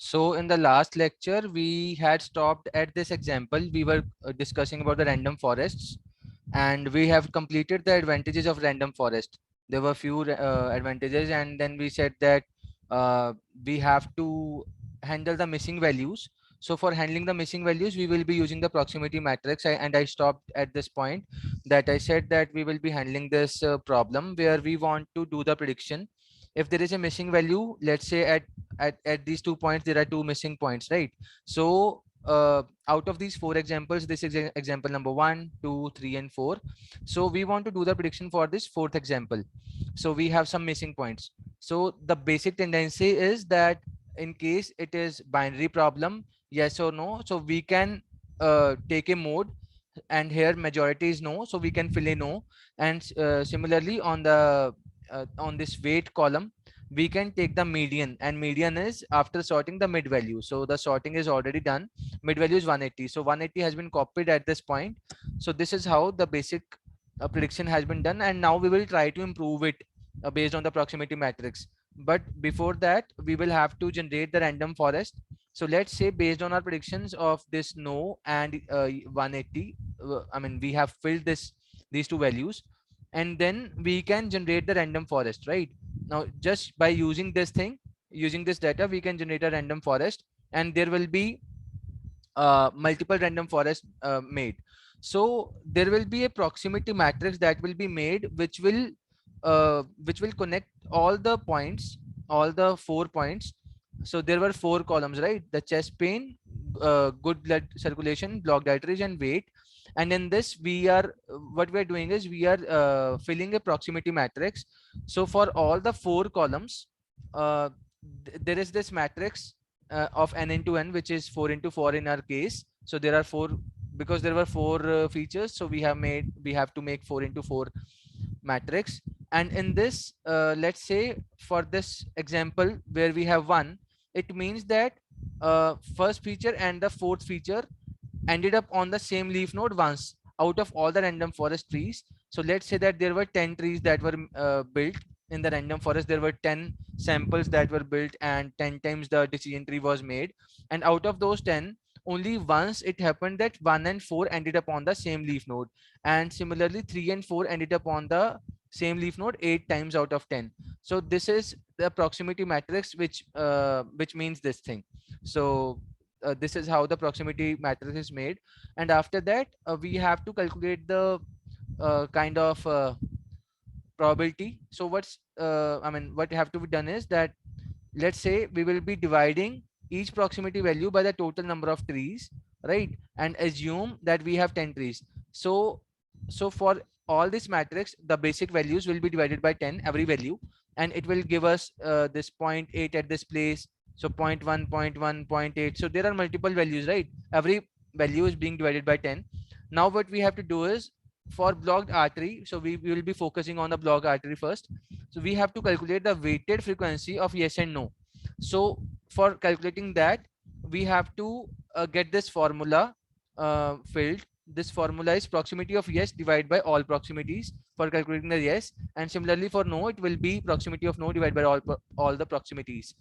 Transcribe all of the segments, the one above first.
So in the last lecture, we had stopped at this example. We were discussing about the random forests, and we have completed the advantages of random forest. There were few advantages, and then we said that we have to handle the missing values. So for handling the missing values, we will be using the proximity matrix. And I stopped at this point that I said that we will be handling this problem where we want to do the prediction. If there is a missing value, let's say at these 2 points there are two missing points, right? So out of these four examples, this is example number 1, 2, 3, and 4. So we want to do the prediction for this fourth example. So we have some missing points. So the basic tendency is that in case it is binary problem, yes or no, so we can take a mode, and here majority is no, so we can fill a no. And similarly on this weight column, we can take the median, and median is after sorting the mid value. So the sorting is already done. Mid value is 180, so 180 has been copied at this point. So this is how the basic prediction has been done, and now we will try to improve it based on the proximity matrix. But before that, we will have to generate the random forest. So let's say based on our predictions of this no and 180, I mean we have filled these two values, and then we can generate the random forest, right? Now just by using this thing, using this data, we can generate a random forest, and there will be multiple random forests made. So there will be a proximity matrix that will be made, which will connect all the points, all the 4 points. So there were 4 columns, right? The chest pain, good blood circulation, blocked arteries, and weight. And in this, we are what we are doing is we are filling a proximity matrix. So for all the 4 columns, there is this matrix of n into n, which is 4 into 4 in our case. So there are 4, because there were 4 features, so we have to make 4 into 4 matrix. And in this, let's say for this example where we have 1, it means that first feature and the fourth feature ended up on the same leaf node once out of all the random forest trees. So let's say that there were 10 trees that were built in the random forest. There were 10 samples that were built, and 10 times the decision tree was made. And out of those 10, only once it happened that 1 and 4 ended up on the same leaf node. And similarly, 3 and 4 ended up on the same leaf node 8 times out of 10. So this is the proximity matrix, which means this thing. So this is how the proximity matrix is made. And after that, we have to calculate the kind of probability. So what have to be done is that, let's say we will be dividing each proximity value by the total number of trees, right? And assume that we have 10 trees. So for all this matrix, the basic values will be divided by 10, every value, and it will give us this 0.8 at this place. So 0.1, 0.1, 0.8. So there are multiple values, right? Every value is being divided by 10. Now what we have to do is, for blocked artery, so we will be focusing on the blocked artery first. So we have to calculate the weighted frequency of yes and no. So for calculating that, we have to get this formula filled. This formula is proximity of yes divided by all proximities for calculating the yes, and similarly for no, it will be proximity of no divided by all the proximities.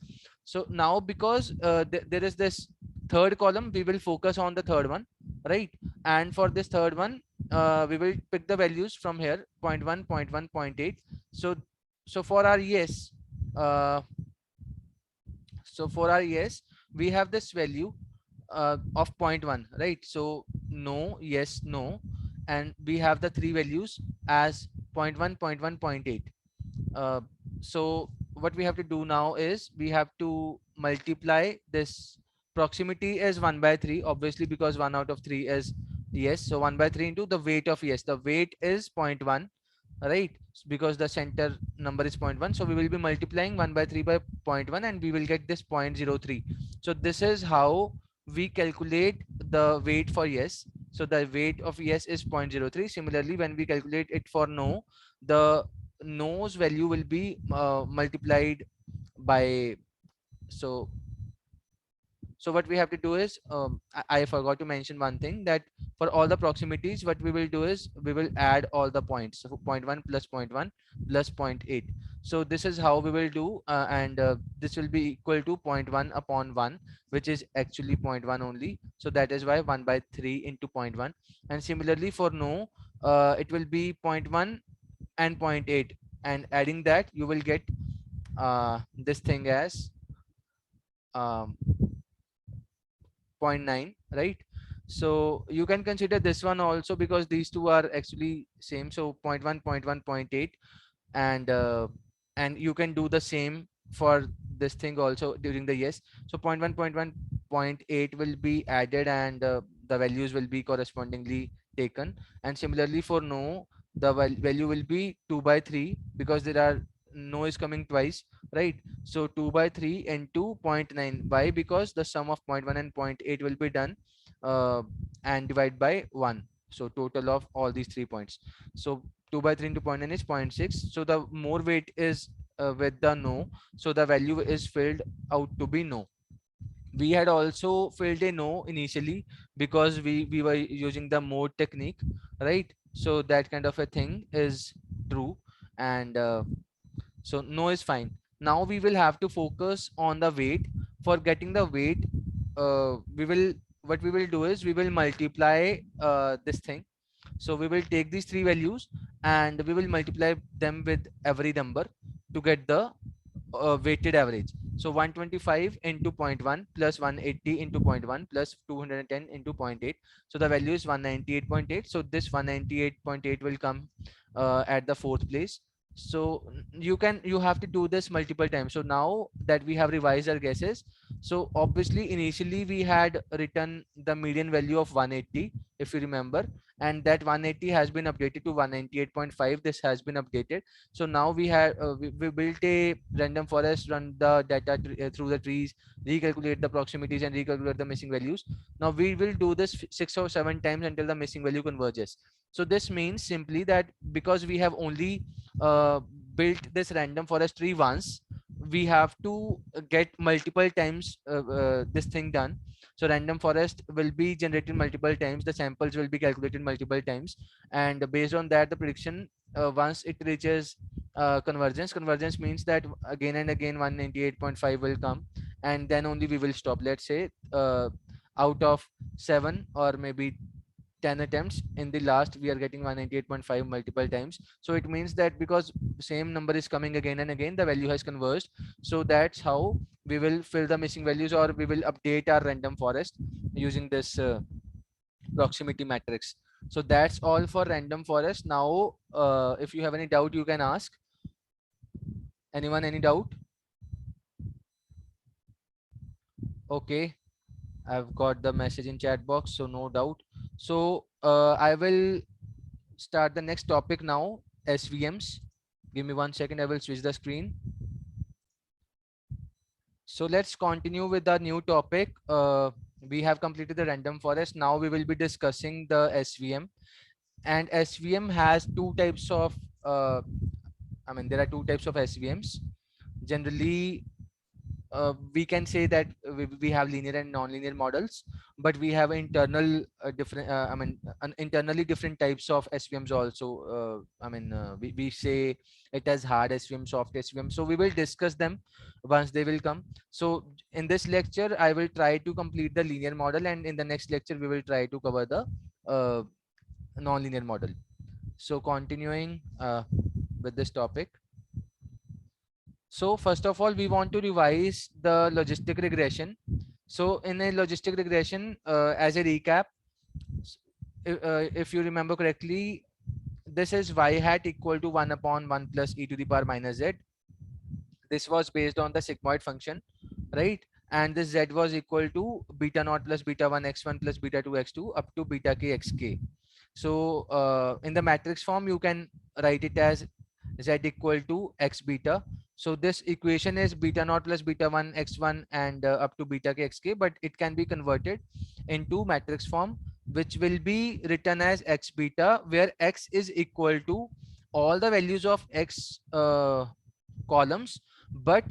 So now, because there is this third column, we will focus on the third one, right? And for this third one, we will pick the values from here: 0.1, 0.1, 0.8. So for our yes, uh, we have this value of 0.1, right? So no, yes, no, and we have the three values as 0.1, 0.1, 0.8. So what we have to do now is we have to multiply this proximity is 1 by 3, obviously, because 1 out of 3 is yes. So 1 by 3 into the weight of yes. The weight is 0.1, right? Because the center number is 0.1. So we will be multiplying 1 by 3 by 0.1, and we will get this 0.03. So this is how we calculate the weight for yes. So the weight of yes is 0.03. Similarly, when we calculate it for no, the no's value will be multiplied by, so So what we have to do is, I forgot to mention one thing, that for all the proximities, what we will do is we will add all the points. So zero point 0.1 plus zero point 0.1 plus zero point 0.8. So this is how we will do, and this will be equal to zero point 0.1 upon 1, which is actually zero point 0.1 only. So that is why 1 by 3 into zero point 0.1. And similarly for no, it will be zero point 0.1 and zero point 0.8, and adding that you will get this thing as um, zero point 0.9, right? So you can consider this one also, because these two are actually same. So zero point 0.1, zero point 0.1, zero point 0.8, and you can do the same for this thing also during the yes. So zero point 0.1, zero point 0.1, zero point 0.8 will be added, and the values will be correspondingly taken. And similarly for no, the value will be 2 by 3, because there are no is coming twice, right? So 2 by 3 into zero point 0.9. Why? Because the sum of zero point 0.1 and zero point 0.8 will be done, uh, and divide by 1. So total of all these 3 points. So 2 by 3 into zero point 0.9 is zero point 0.6. So the more weight is with the no, so the value is filled out to be no. We had also filled a no initially, because we were using the mode technique, right? So that kind of a thing is true, and so no is fine. Now we will have to focus on the weight. For getting the weight, we will what we will do is we will multiply this thing. So we will take these three values, and we will multiply them with every number to get the weighted average. So 125 into zero point 0.1 plus 180 into zero point 0.1 plus 210 into zero point 0.8. So the value is 198.8. So this 198.8 will come at the fourth place. So you have to do this multiple times. So now that we have revised our guesses, so obviously initially we had written the median value of 180, if you remember, and that 180 has been updated to 198.5. This has been updated. So now we built a random forest, run the data through the trees, recalculate the proximities, and recalculate the missing values. Now we will do this 6 or 7 times until the missing value converges. So this means simply that because we have only uh, built this random forest tree once, we have to get multiple times this thing done. So random forest will be generated multiple times, the samples will be calculated multiple times, and based on that the prediction, once it reaches convergence means that again and again 198.5 will come, and then only we will stop. Let's say out of 7 or maybe 10 attempts, in the last we are getting 198.5 multiple times. So it means that because same number is coming again and again, the value has converged. So that's how we will fill the missing values, or we will update our random forest using this proximity matrix. So that's all for random forest. Now if you have any doubt, you can ask. Anyone, any doubt? Okay, I've got the message in chat box, so no doubt. So I will start the next topic now, SVMs. Give me 1 second, I will switch the screen. So let's continue with the new topic. We have completed the random forest. Now we will be discussing the SVM. And SVM has two types of, there are two types of SVMs. Generally, we can say that we have linear and non-linear models, but we have internal different internally different types of SVMs also. We say it as hard SVM, soft SVM. So we will discuss them once they will come. So in this lecture I will try to complete the linear model, and in the next lecture we will try to cover the uh, non-linear model. So continuing with this topic. So first of all, we want to revise the logistic regression. So in a logistic regression, as a recap, if you remember correctly, this is y hat equal to 1 upon 1 plus e to the power minus z. This was based on the sigmoid function, right? And this z was equal to beta naught plus beta 1 x1 plus beta 2 x2 up to beta k xk. So in the matrix form, you can write it as z equal to x beta. So this equation is beta naught plus beta 1 x1 and up to beta k xk, but it can be converted into matrix form, which will be written as x beta, where x is equal to all the values of x columns, but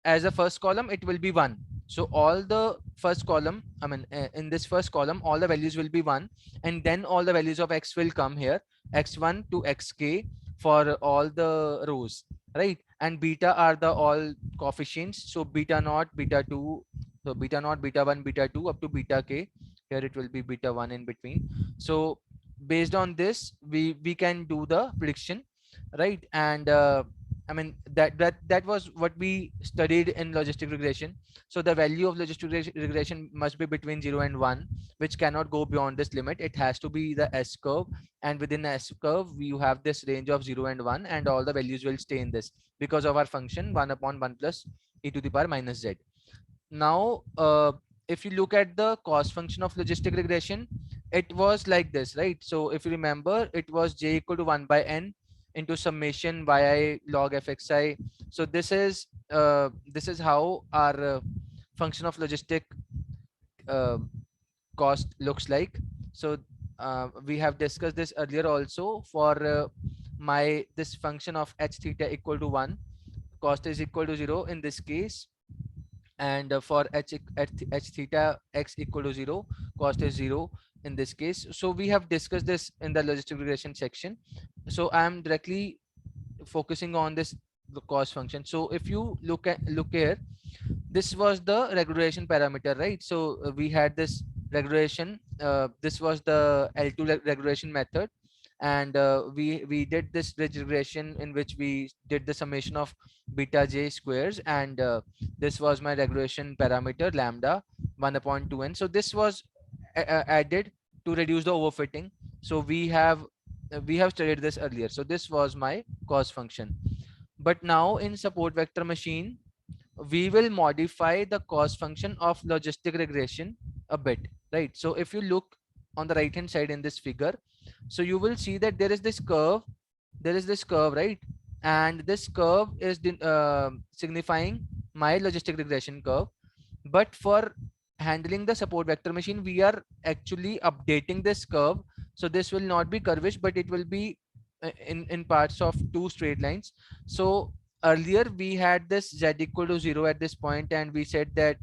as a first column it will be 1. So all the first column, I mean, in this first column, all the values will be 1, and then all the values of x will come here, x1 to xk for all the rows, right? And beta are the all coefficients. So beta naught, beta 2, so beta naught, beta 1, beta 2 up to beta k. Here it will be beta 1 in between. So based on this, we can do the prediction, right? And I mean, that was what we studied in logistic regression. So the value of logistic regression must be between 0 and 1, which cannot go beyond this limit. It has to be the S curve, and within the S curve you have this range of 0 and 1, and all the values will stay in this because of our function 1 upon 1 plus e to the power minus z. Now if you look at the cost function of logistic regression, it was like this, right? So if you remember, it was j equal to 1 by n into summation yi log fxi. So this is how our function of logistic uh, cost looks like. So we have discussed this earlier also. For my this function of h theta equal to 1, cost is equal to 0 in this case, and for h theta x equal to 0, cost is 0 in this case. So we have discussed this in the logistic regression section. So I am directly focusing on this, the cost function. So if you look here, this was the regression parameter, right? So we had this regression, this was the L2 regression method, and we did this ridge regression in which we did the summation of beta j squares, and this was my regression parameter lambda 1 upon 2n. So this was added to reduce the overfitting. So we have studied this earlier. So this was my cost function. But now in support vector machine, we will modify the cost function of logistic regression a bit, right? So if you look on the right hand side in this figure, so you will see that there is this curve, right? And this curve is signifying my logistic regression curve. But for handling the support vector machine, we are actually updating this curve. So this will not be curvish, but it will be in parts of two straight lines. So earlier we had this z equal to 0 at this point, and we said that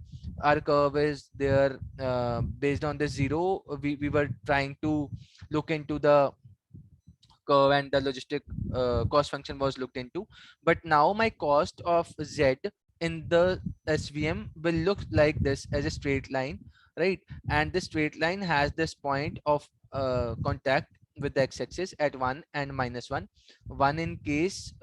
our curve is there based on this 0. We were trying to look into the curve, and the logistic cost function was looked into. But now my cost of z in the SVM will look like this, as a straight line, right? And this straight line has this point of contact with the x-axis at 1 and -1. 1 in case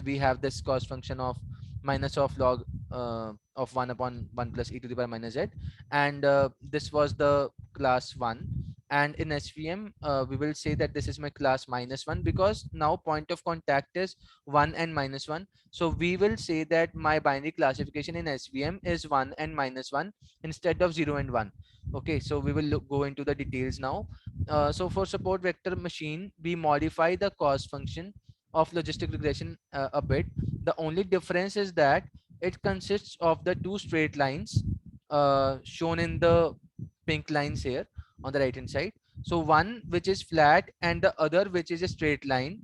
we have this cost function of minus of log of 1 upon 1 plus e to the power minus z, and this was the class 1. And in SVM we will say that this is my class -1, because now point of contact is 1 and -1. So we will say that my binary classification in SVM is 1 and -1 instead of 0 and 1. Okay, so we will go into the details now. So for support vector machine, we modify the cost function of logistic regression a bit. The only difference is that it consists of the two straight lines shown in the pink lines here on the right hand side. So one which is flat and the other which is a straight line,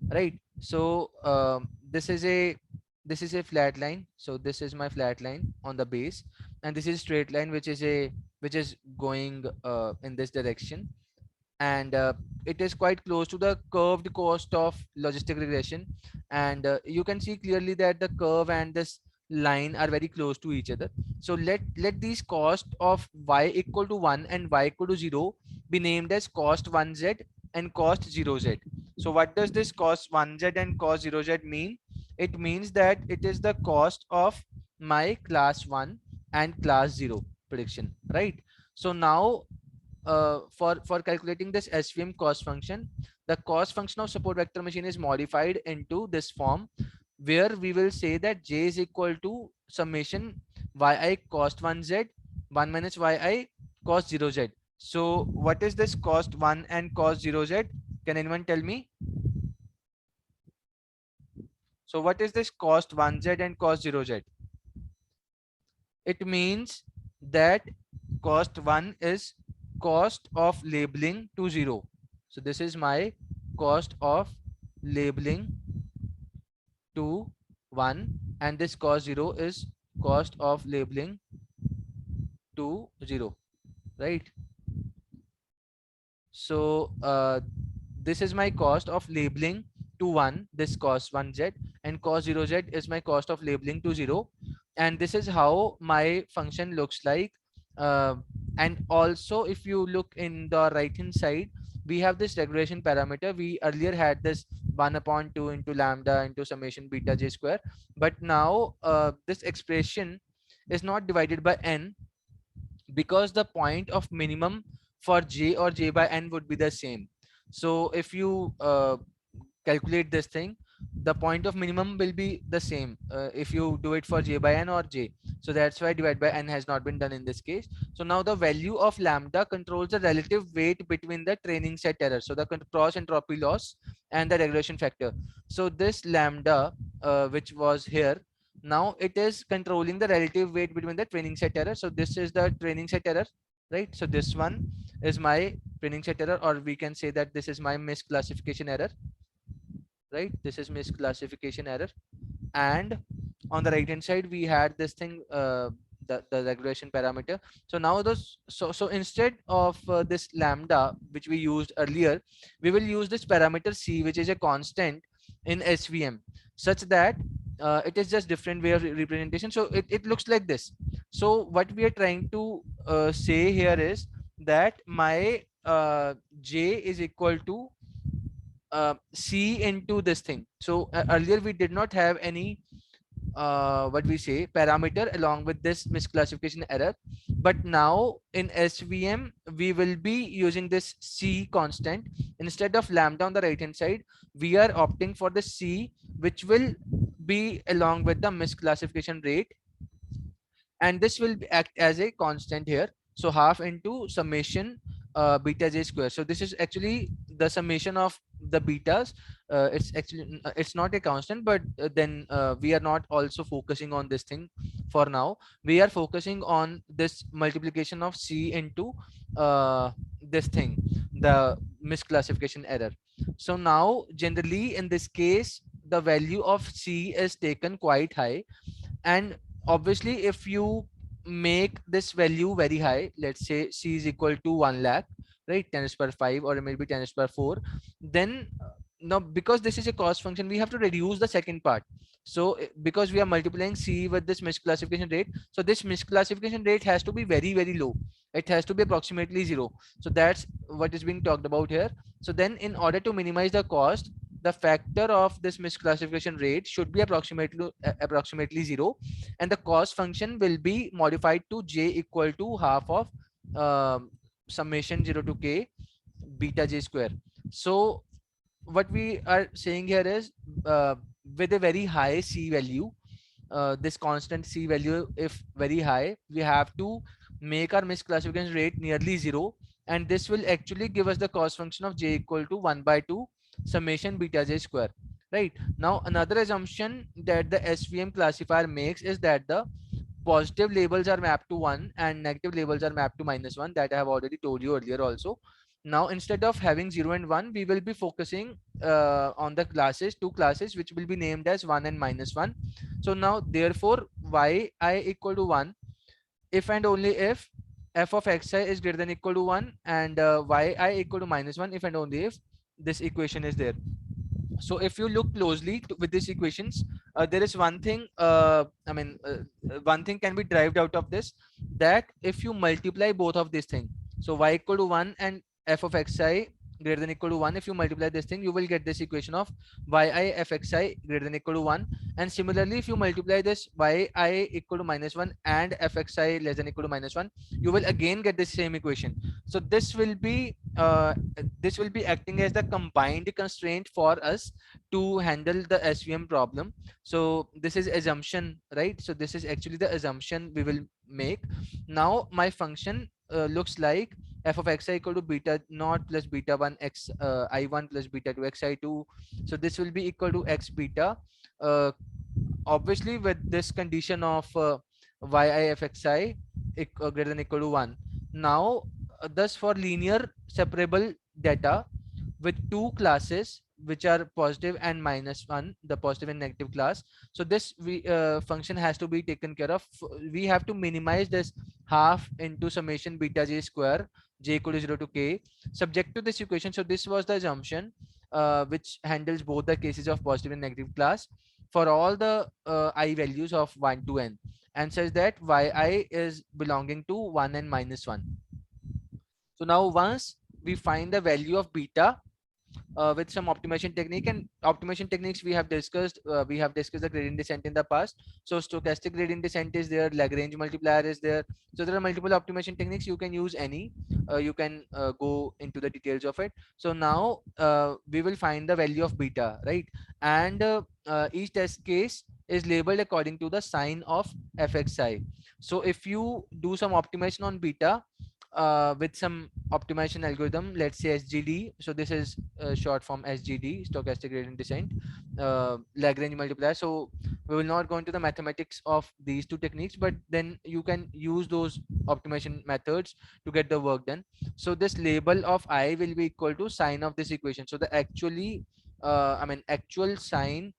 right? So this is a flat line. So this is my flat line on the base, and this is straight line which is going in this direction. And it is quite close to the curved cost of logistic regression. And you can see clearly that the curve and this line are very close to each other. So let these cost of y equal to 1 and y equal to 0 be named as cost 1z and cost 0z. So what does this cost 1z and cost 0z mean? It means that it is the cost of my class 1 and class 0 prediction, right? So now for calculating this SVM cost function, the cost function of support vector machine is modified into this form, where we will say that j is equal to summation yi cost 1z 1 minus yi cost 0z. So what is this cost 1 and cost 0z? Can anyone tell me? So what is this cost 1z and cost 0z? It means that cost 1 is cost of labeling to 0. So this is my cost of labeling to 1, and this cost 0 is cost of labeling to 0, right? So this is my cost of labeling to 1, this cos 1z, and cos 0z is my cost of labeling to 0. And this is how my function looks like. uh, and also if you look in the right hand side, we have this regression parameter. We earlier had this 1 upon 2 into lambda into summation beta j square, but now this expression is not divided by n, because the point of minimum for j or j by n would be the same. So if you calculate this thing, the point of minimum will be the same if you do it for j by n or j. So that's why divide by n has not been done in this case. So now the value of lambda controls the relative weight between the training set error, so the cross entropy loss and the regression factor. So this lambda which was here, now it is controlling the relative weight between the training set error. So this is the training set error, right? So this one is my training set error, or we can say that this is my misclassification error, right? This is misclassification error. And on the right hand side we had this thing, the regression parameter. So now those, so instead of this lambda which we used earlier, we will use this parameter c, which is a constant in svm, such that it is just different way of representation. So it looks like this. So what we are trying to say here is that my j is equal to c into this thing. So earlier we did not have any what we say parameter along with this misclassification error, but now in svm we will be using this c constant. Instead of lambda on the right hand side, we are opting for the c, which will be along with the misclassification rate, and this will act as a constant here. So half into summation beta j square. So this is actually the summation of the betas. It's actually it's not a constant, but then we are not also focusing on this thing for now. We are focusing on this multiplication of c into this thing, the misclassification error. So now generally in this case the value of c is taken quite high, and obviously if you make this value very high, let's say c is equal to 1 lakh, right, 10 raised per 5 or maybe 10 raised per 4, then now because this is a cost function, we have to reduce the second part. So because we are multiplying c with this misclassification rate, so this misclassification rate has to be very very low. It has to be approximately 0. So that's what is being talked about here. So then in order to minimize the cost, the factor of this misclassification rate should be approximately 0, and the cost function will be modified to j equal to half of summation 0 to k beta j square. So what we are saying here is with a very high c value, this constant c value if very high, we have to make our misclassification rate nearly 0, and this will actually give us the cost function of j equal to 1 by 2 summation beta j square. Right now, another assumption that the svm classifier makes is that the positive labels are mapped to 1 and negative labels are mapped to -1, that I have already told you earlier also. Now instead of having 0 and 1, we will be focusing on the classes, two classes, which will be named as 1 and -1. So now therefore yi equal to 1 if and only if f of xi is greater than equal to 1, and yi equal to -1 if and only if this equation is there. So if you look closely with these equations, there is one thing, one thing can be derived out of this, that if you multiply both of these things, so y equal to 1 and f of xi greater than equal to 1, if you multiply this thing, you will get this equation of yi f xi greater than equal to 1. And similarly, if you multiply this yi equal to -1 and f xi less than equal to -1, you will again get the same equation. So this will be acting as the combined constraint for us to handle the svm problem. So this is assumption, right? So this is actually the assumption we will make. Now my function looks like f of xi equal to beta naught plus beta 1 x i1 plus beta 2 xi2. So this will be equal to x beta, uh, obviously with this condition of yi f xi greater than equal to 1. Now thus for linear separable data with two classes, which are positive and -1, the positive and negative class. So this function has to be taken care of. We have to minimize this half into summation beta j square, j equal to 0 to k, subject to this equation. So this was the assumption which handles both the cases of positive and negative class for all the I values of 1 to n, and says that yi is belonging to 1 and -1. So now once we find the value of beta with some optimization technique, and optimization techniques we have discussed the gradient descent in the past. So stochastic gradient descent is there, Lagrange multiplier is there. So there are multiple optimization techniques. You can use any, you can go into the details of it. So now we will find the value of beta, right? And each test case is labeled according to the sign of fxi. So if you do some optimization on beta with some optimization algorithm, let's say SGD. So this is short form SGD, stochastic gradient descent, Lagrange multiplier. So we will not go into the mathematics of these two techniques, but then you can use those optimization methods to get the work done. So this label of I will be equal to sign of this equation. So the actual sign,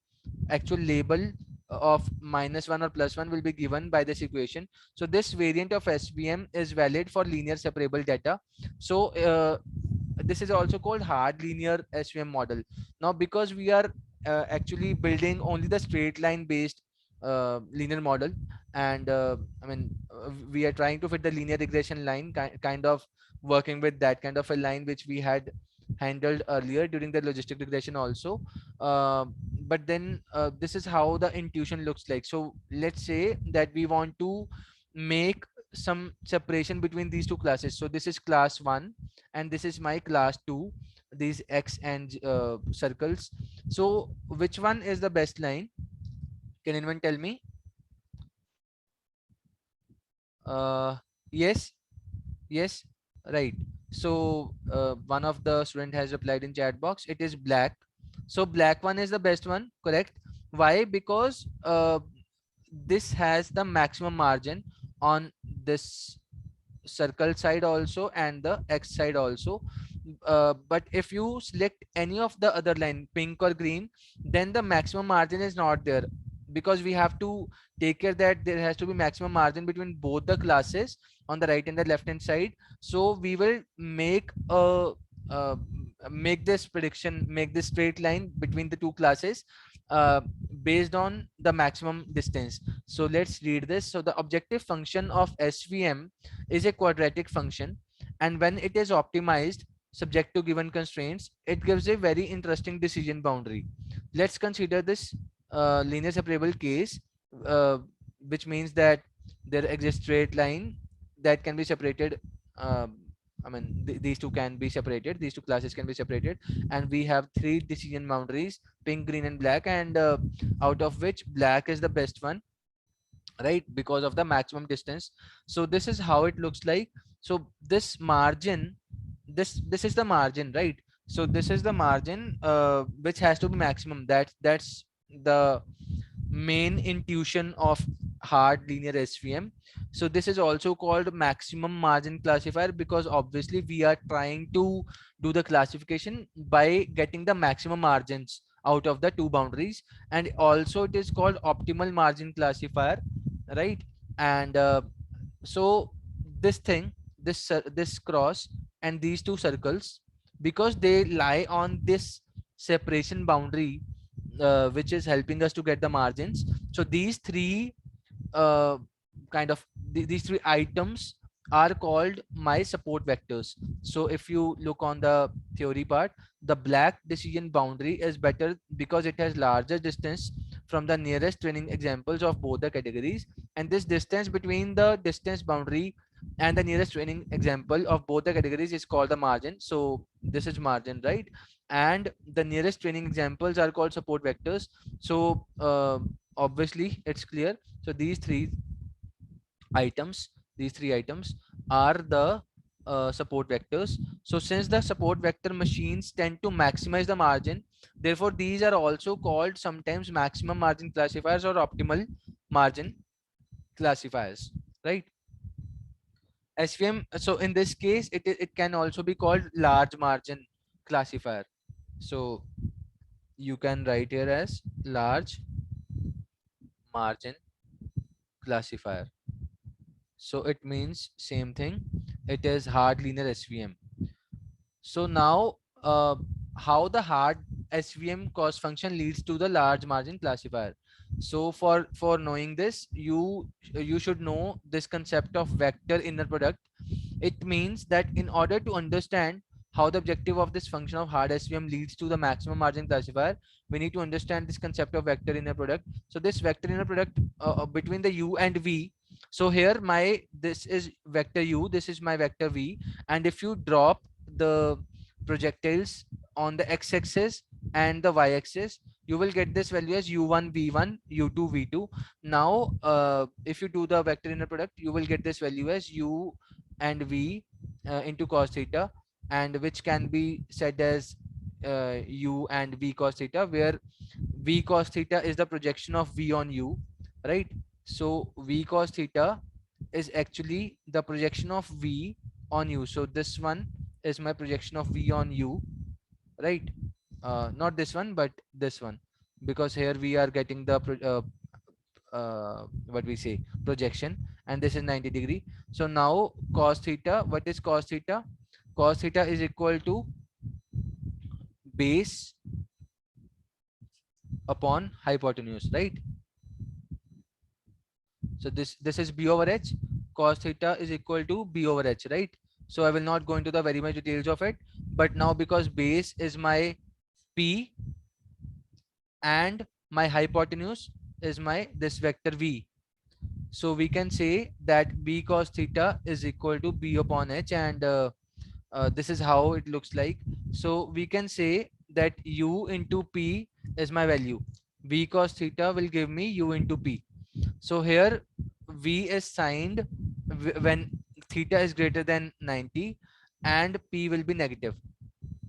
actual label of -1 or +1 will be given by this equation. So this variant of SVM is valid for linear separable data. So this is also called hard linear SVM model. Now because we are actually building only the straight line based linear model, and we are trying to fit the linear regression line, kind of working with that kind of a line which we had handled earlier during the logistic regression also. uh, but then this is how the intuition looks like. So let's say that we want to make some separation between these two classes. So this is class 1 and this is my class 2, these x and circles. So which one is the best line? Can anyone tell me? Yes, yes, right. So one of the student has replied in chat box, it is black. So black one is the best one, correct? Why? Because this has the maximum margin on this circle side also and the x side also. But if you select any of the other line, pink or green, then the maximum margin is not there, because we have to take care that there has to be maximum margin between both the classes on the right and the left hand side. So we will uh, make this prediction, make this straight line between the two classes uh, based on the maximum distance. So let's read this. So the objective function of SVM is a quadratic function, and when it is optimized subject to given constraints, it gives a very interesting decision boundary. Let's consider this linear separable case, uh, which means that there exists straight line that can be separated. um, these two can be separated, these two classes can be separated, and we have three decision boundaries, pink, green and black, and out of which black is the best one, right, because of the maximum distance. So this is how it looks like. So this margin, this is the margin, right? So this is the margin which has to be maximum. That's the main intuition of hard linear SVM. So this is also called maximum margin classifier, because obviously we are trying to do the classification by getting the maximum margins out of the two boundaries. And also it is called optimal margin classifier, right? And so this thing, this cross and these two circles, because they lie on this separation boundary, which is helping us to get the margins. So these three uh, these three items are called my support vectors. So if you look on the theory part, the black decision boundary is better because it has larger distance from the nearest training examples of both the categories, and this distance between the distance boundary and the nearest training example of both the categories is called the margin. So this is margin, right? And the nearest training examples are called support vectors. So obviously it's clear. So items these three items are the support vectors. So since the support vector machines tend to maximize the margin, therefore these are also called sometimes maximum margin classifiers or optimal margin classifiers, right? SVM, so in this case it can also be called large margin classifier. So you can write here as large margin classifier. So it means same thing. It is hard linear SVM. So now, how the hard SVM cost function leads to the large margin classifier. So for knowing this, you should know this concept of vector inner product. It means that in order to understand how the objective of this function of hard SVM leads to the maximum margin classifier, we need to understand this concept of vector inner product. So this vector inner product between the u and v. So here this is vector u, this is my vector v, and if you drop the projectiles on the x-axis and the y-axis, you will get this value as u1 v1 u2 v2. Now if you do the vector inner product, you will get this value as u and v into cos theta, and which can be said as u and v cos theta, where v cos theta is the projection of v on u, right? So v cos theta is actually the projection of v on u. So this one is my projection of v on u, right? Not this one, but this one, because here we are getting the what we say projection, and this is 90-degree. So now cos theta, what is cos theta? Cos theta is equal to base upon hypotenuse, right? So this is b over h. Cos theta is equal to b over h, right? So I will not go into the very much details of it, but now because base is my p and my hypotenuse is my this vector v, so we can say that b cos theta is equal to b upon h, and this is how it looks like. So we can say that u into p is my value. V cos theta will give me u into p. So here v is signed when theta is greater than 90 and p will be negative.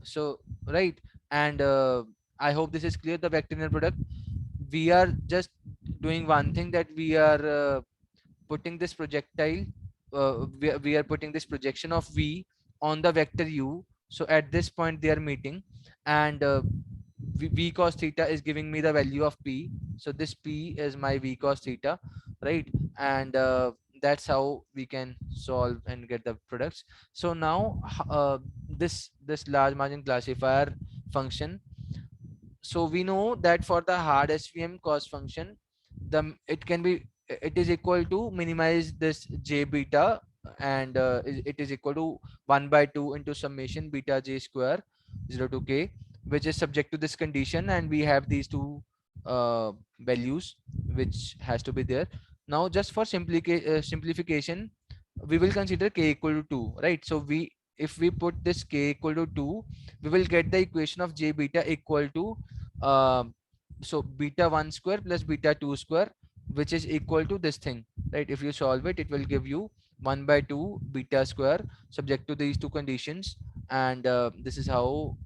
So right, and I hope this is clear. The vector inner product, we are just doing one thing, that we are putting this projectile, we are putting this projection of v on the vector u. So at this point they are meeting, and v cos theta is giving me the value of p. So this p is my v cos theta, right? And that's how we can solve and get the products. So now this large margin classifier function, so we know that for the hard SVM cost function, it can be, it is equal to minimize this j beta, and it is equal to 1 by 2 into summation beta j square 0 to k, which is subject to this condition, and we have these two values which has to be there. Now just for simplification, we will consider k equal to 2, right? So if we put this k equal to 2, we will get the equation of j beta equal to so beta 1 square plus beta 2 square, which is equal to this thing, right? If you solve it, it will give you 1 by 2 beta square subject to these two conditions, and this is how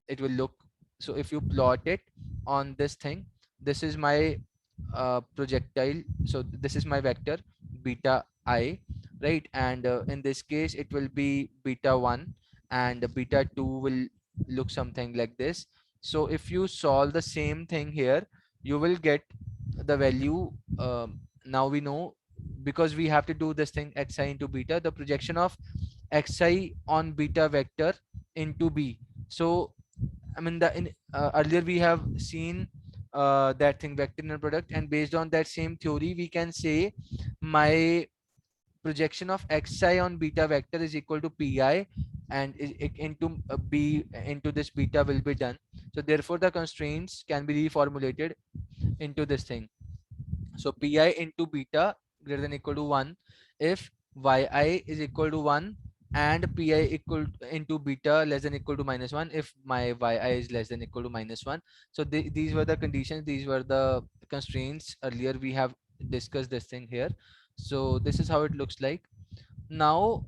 it will look. So if you plot it on this thing, this is my projectile, so this is my vector beta I, right? And in this case it will be beta 1, and beta 2 will look something like this. So if you solve the same thing here, you will get the value. Now we know, because we have to do this thing xi into beta, the projection of xi on beta vector into b. So I mean, earlier we have seen that thing vector inner product, and based on that same theory, we can say my projection of xi on beta vector is equal to pi, and into b into this beta will be done. So therefore, the constraints can be reformulated into this thing. So pi into beta greater than equal to 1 if yi is equal to 1, and pi equal into beta less than equal to -1 if my yi is less than equal to -1. So these were the conditions, these were the constraints. Earlier we have discussed this thing here. So this is how it looks like. Now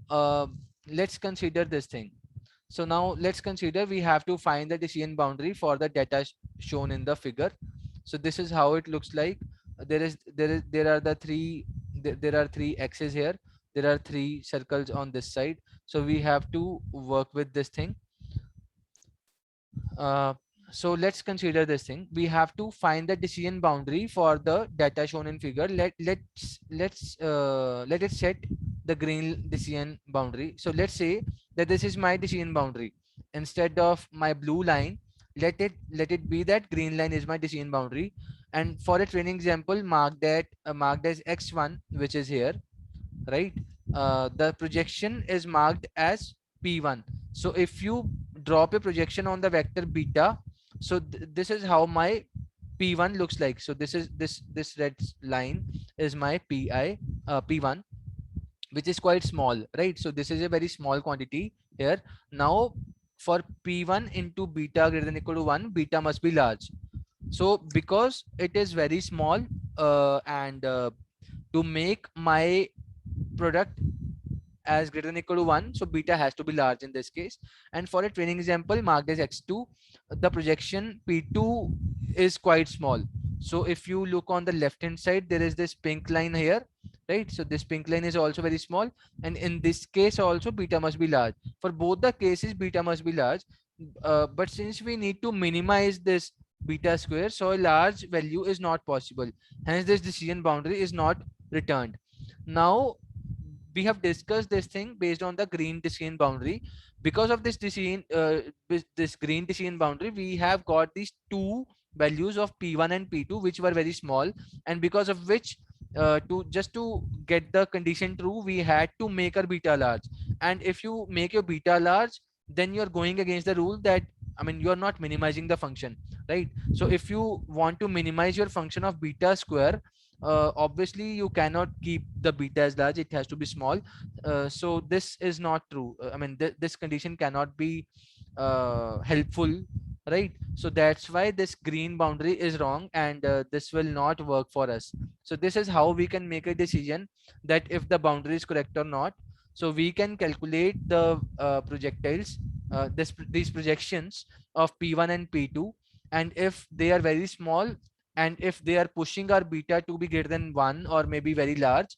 let's consider this thing. So now let's consider we have to find the decision boundary for the data shown in the figure. So this is how it looks like. There are the there are three x's here. There are three circles on this side. So we have to work with this thing. So let's consider this thing. We have to find the decision boundary for the data shown in figure. Let it set the green decision boundary. So let's say that this is my decision boundary. Instead of my blue line, let it be that green line is my decision boundary. And for a training example, marked as x1, which is here, right? The projection is marked as p1. So if you drop a projection on the vector beta, so this is how my p1 looks like. So this red line is my p1, which is quite small, right? So this is a very small quantity here. Now for p1 into beta greater than equal to 1, beta must be large. So because it is very small, and to make my product as greater than equal to 1, so beta has to be large in this case. And for a training example marked as x2, the projection p2 is quite small. So if you look on the left hand side, there is this pink line here, right? So this pink line is also very small, and in this case also beta must be large. For both the cases beta must be large, but since we need to minimize this beta square, so a large value is not possible, hence this decision boundary is not returned. Now we have discussed this thing based on the green decision boundary. Because of this decision, this green decision boundary, we have got these two values of p1 and p2 which were very small, and because of which, to get the condition true, we had to make our beta large. And if you make your beta large, then you're going against the rule that, I mean, you're not minimizing the function, right? So if you want to minimize your function of beta square, obviously you cannot keep the beta as large, it has to be small. So this is not true. I mean, this condition cannot be helpful, right? So that's why this green boundary is wrong, and this will not work for us. So this is how we can make a decision that if the boundary is correct or not. So we can calculate the projectiles, these projections of p1 and p2, and if they are very small, and if they are pushing our beta to be greater than 1 or maybe very large,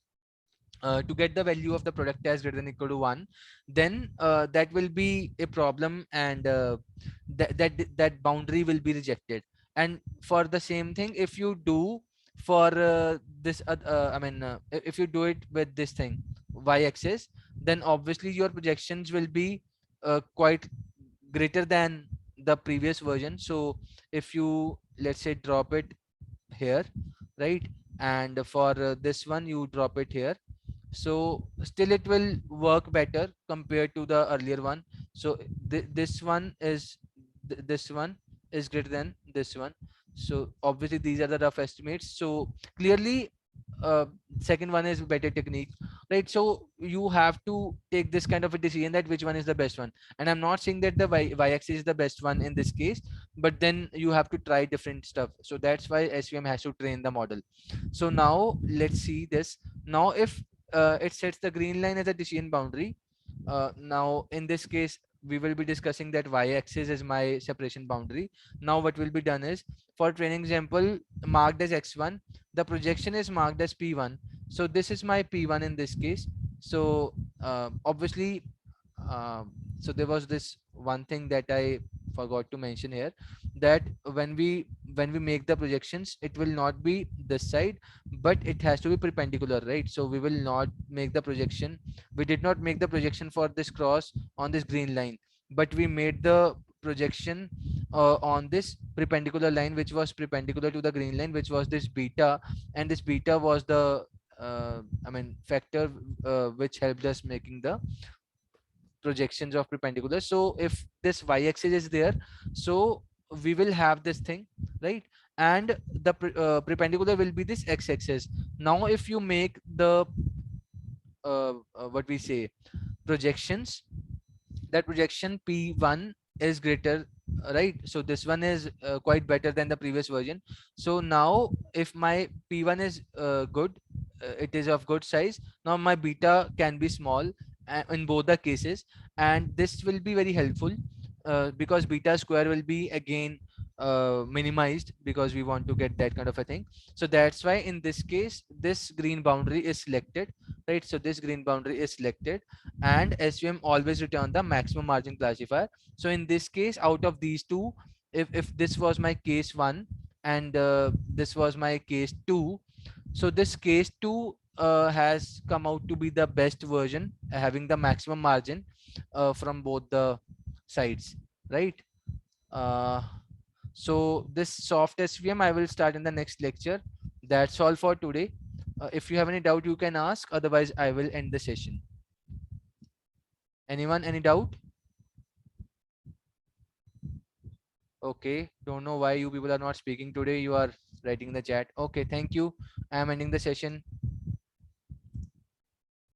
to get the value of the product as greater than equal to 1, then that will be a problem, and that boundary will be rejected. And for the same thing, if you do for this I mean, if you do it with this thing y-axis, then obviously your projections will be quite greater than the previous version. So if you, let's say, drop it here, right? And for this one you drop it here, so still it will work better compared to the earlier one. So this one is this one is greater than this one. So obviously these are the rough estimates. So clearly, uh, second one is better technique, right? So you have to take this kind of a decision that which one is the best one. And I'm not saying that the y-axis is the best one in this case, but then you have to try different stuff. So that's why SVM has to train the model. So now let's see this. Now if it sets the green line as a decision boundary, now in this case we will be discussing that y-axis is my separation boundary. Now what will be done is, for training example marked as x1, the projection is marked as p1. So this is my p1 in this case. So obviously, so there was this one thing that I forgot to mention here, that when we make the projections, it will not be this side, but it has to be perpendicular, right? So we will not make the projection, we did not make the projection for this cross on this green line, but we made the projection on this perpendicular line, which was perpendicular to the green line, which was this beta. And this beta was the I mean factor which helped us making the projections of perpendicular. So if this y-axis is there, so we will have this thing, right? And the perpendicular will be this x-axis. Now if you make the what we say, projections, that projection p1 is greater, right? So this one is quite better than the previous version. So now if my p1 is good, it is of good size, now my beta can be small in both the cases. And this will be very helpful, because beta square will be again minimized, because we want to get that kind of a thing. So that's why in this case this green boundary is selected, right? So this green boundary is selected, and SVM always return the maximum margin classifier. So in this case, out of these two, if this was my case 1 and this was my case 2, so this case 2 has come out to be the best version, having the maximum margin from both the sides, right? uh, so this soft SVM I will start in the next lecture. That's all for today. If you have any doubt you can ask, otherwise I will end the session. Anyone, any doubt? Okay, don't know why you people are not speaking today. You are writing in the chat. Okay, thank you. I am ending the session.